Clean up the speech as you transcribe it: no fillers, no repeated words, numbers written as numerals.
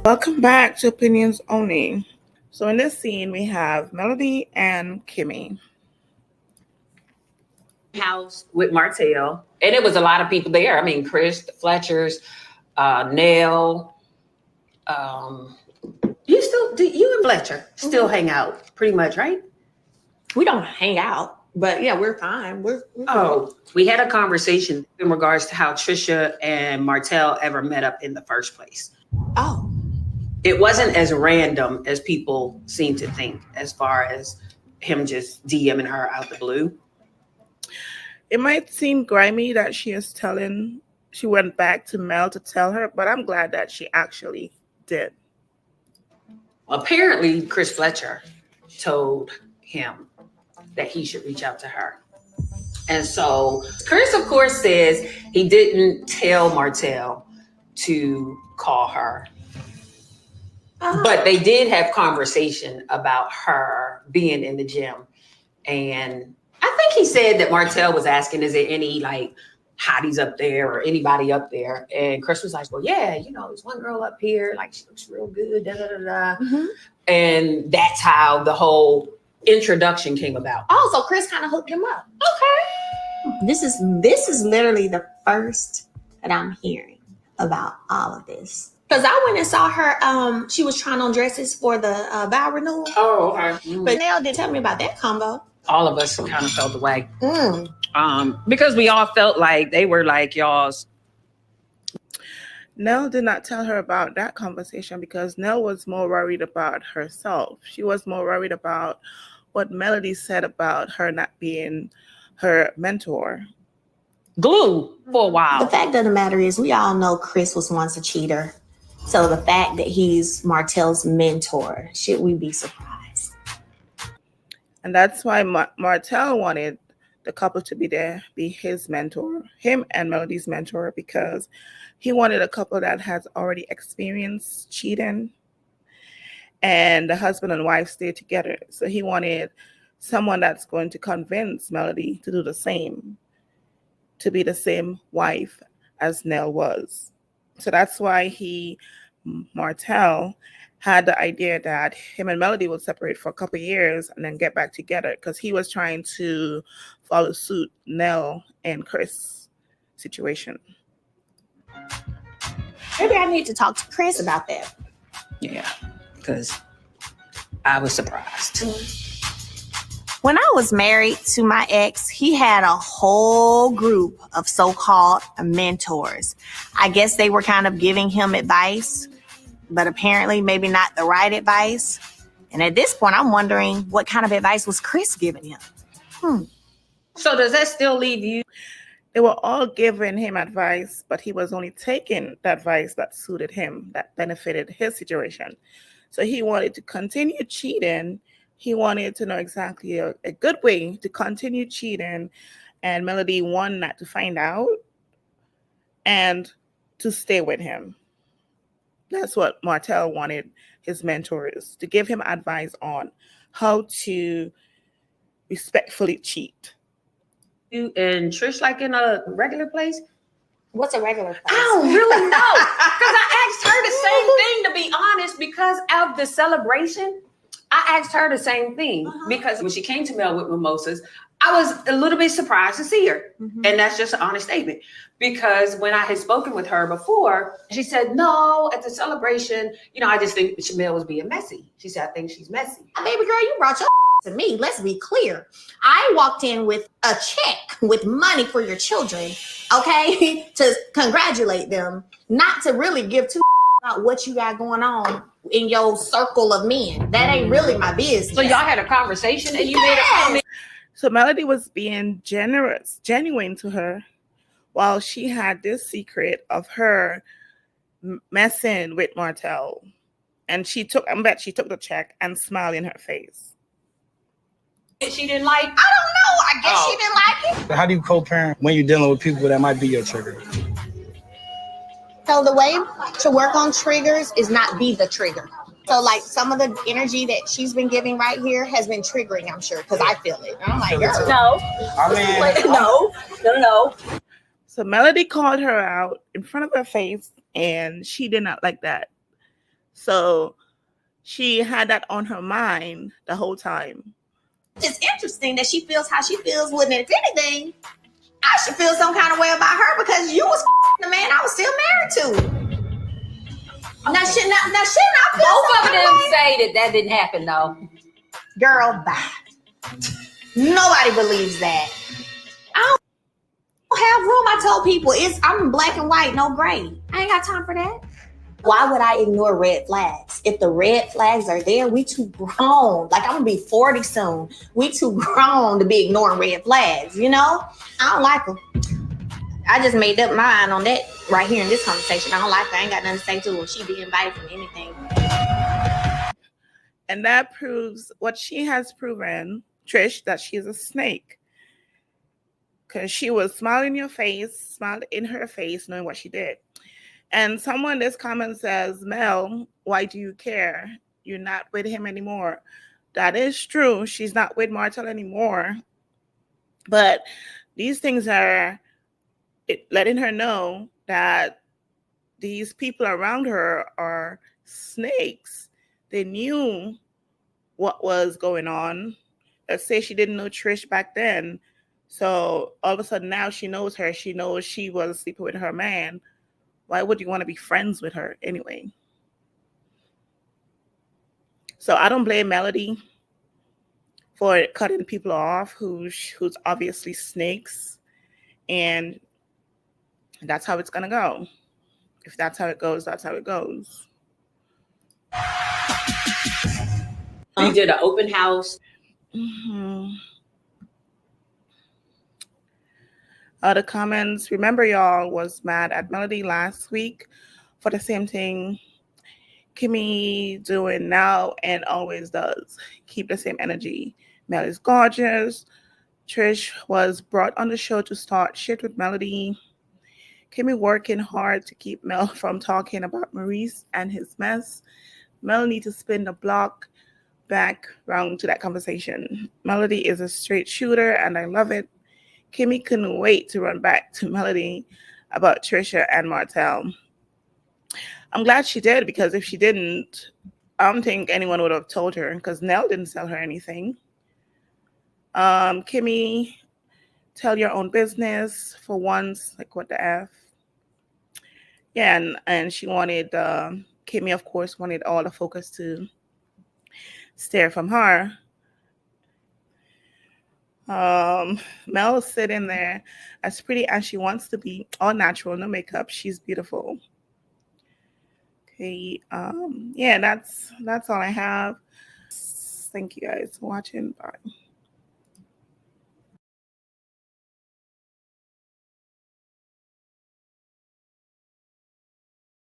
Welcome back to Opinions Only. So in this scene, we have Melody and Kimmie. House with Martell, and it was a lot of people there. I mean, Chris, the Fletchers, Nell. You and Fletcher still hang out pretty much, right? We don't hang out, but yeah, we're fine. We're we had a conversation in regards to how Trisha and Martell ever met up in the first place. Oh. It wasn't as random as people seem to think, as far as him just DMing her out the blue. It might seem grimy that she went back to Mel to tell her, but I'm glad that she actually did. Apparently, Chris Fletcher told him that he should reach out to her. And so Chris, of course, says he didn't tell Martell to call her. But they did have conversation about her being in the gym. And I think he said that Martell was asking, is there any like hotties up there or anybody up there? And Chris was like, well, yeah, there's one girl up here, like she looks real good, da da da da. Mm-hmm. And that's how the whole introduction came about. Oh, so Chris kind of hooked him up. Okay. This is literally the first that I'm hearing about all of this. Because I went and saw her, she was trying on dresses for the vow renewal. Oh, okay. Mm-hmm. But Nell didn't tell me about that combo. All of us kind of felt the way. Because we all felt like they were like y'all's. Nell did not tell her about that conversation because Nell was more worried about herself. She was more worried about what Melody said about her not being her mentor. Glue for a while. The fact of the matter is we all know Chris was once a cheater. So the fact that he's Martell's mentor, should we be surprised? And that's why Martell wanted the couple to be his mentor, him and Melody's mentor, because he wanted a couple that has already experienced cheating and the husband and wife stay together. So he wanted someone that's going to convince Melody to do the same, to be the same wife as Nell was. So that's why Martell had the idea that him and Melody would separate for a couple of years and then get back together because he was trying to follow suit Nell and Chris situation. Maybe I need to talk to Chris about that. Yeah, because I was surprised. When I was married to my ex, he had a whole group of so-called mentors. I guess they were kind of giving him advice, but apparently maybe not the right advice. And at this point, I'm wondering what kind of advice was Chris giving him? So does that still leave you? They were all giving him advice, but he was only taking the advice that suited him, that benefited his situation. So he wanted to continue cheating. He wanted to know exactly a good way to continue cheating, and Melody wanted not to find out and to stay with him. That's what Martell wanted his mentors to give him advice on how to respectfully cheat. You and Trish like in a regular place? What's a regular place? I don't really know. Because I asked her the same thing, to be honest, because of the celebration. I asked her the same thing because when she came to Mel with mimosas, I was a little bit surprised to see her. Mm-hmm. And that's just an honest statement. Because when I had spoken with her before, she said, no, at the celebration, I just think Shamel was being messy. She said, I think she's messy. Baby girl, you brought your to me. Let's be clear. I walked in with a check with money for your children, okay, to congratulate them, not to really give two about what you got going on in your circle of men. That ain't really my business. So y'all had a conversation and you made a comment? So Melody was being genuine to her, while she had this secret of her messing with Martell. And I bet she took the check and smiled in her face. She didn't like? I don't know. I guess she didn't like it. How do you co-parent when you're dealing with people that might be your trigger? So the way to work on triggers is not be the trigger. So like some of the energy that she's been giving right here has been triggering, I'm sure, because I feel it. And I'm like, girl. No. So Melody called her out in front of her face, and she did not like that. So she had that on her mind the whole time. It's interesting that she feels how she feels. Wouldn't it? If anything, I should feel some kind of way about her because you was the man I was still married to. Now shouldn't I feel Both of some kind them way? say that didn't happen though. Girl, bye. Nobody believes that. I don't have room. I told people I'm black and white, no gray. I ain't got time for that. Why would I ignore red flags? If the red flags are there, we too grown. Like, I'm gonna be 40 soon. We too grown to be ignoring red flags, you know? I don't like them. I just made up mine on that right here in this conversation. I don't like her. I ain't got nothing to say to her. She be invited from anything. And that proves what she has proven, Trish, that she's a snake. Because she was smiling in your face, smiled in her face, knowing what she did. And someone in this comment says, Mel, why do you care? You're not with him anymore. That is true. She's not with Martell anymore. But these things are letting her know that these people around her are snakes. They knew what was going on. Let's say she didn't know Trish back then. So all of a sudden now she knows her. She knows she was sleeping with her man. Why would you want to be friends with her anyway? So I don't blame Melody for cutting people off who's obviously snakes. And that's how it's going to go. If that's how it goes, that's how it goes. You did an open house. Mm-hmm. The comments, remember y'all was mad at Melody last week for the same thing Kimmie doing now and always does. Keep the same energy. Mel is gorgeous. Trish was brought on the show to start shit with Melody. Kimmie working hard to keep Mel from talking about Maurice and his mess. Mel needs to spin the block back round to that conversation. Melody is a straight shooter and I love it. Kimmie couldn't wait to run back to Melody about Trisha and Martell. I'm glad she did, because if she didn't, I don't think anyone would have told her, because Nell didn't sell her anything. Kimmie, tell your own business for once. Like, what the F? Yeah, and she wanted, Kimmie, of course, wanted all the focus to stare from her. Mel sitting there as pretty as she wants to be, all natural, no makeup. She's beautiful. Okay, yeah, that's all I have. Thank you guys for watching. Bye.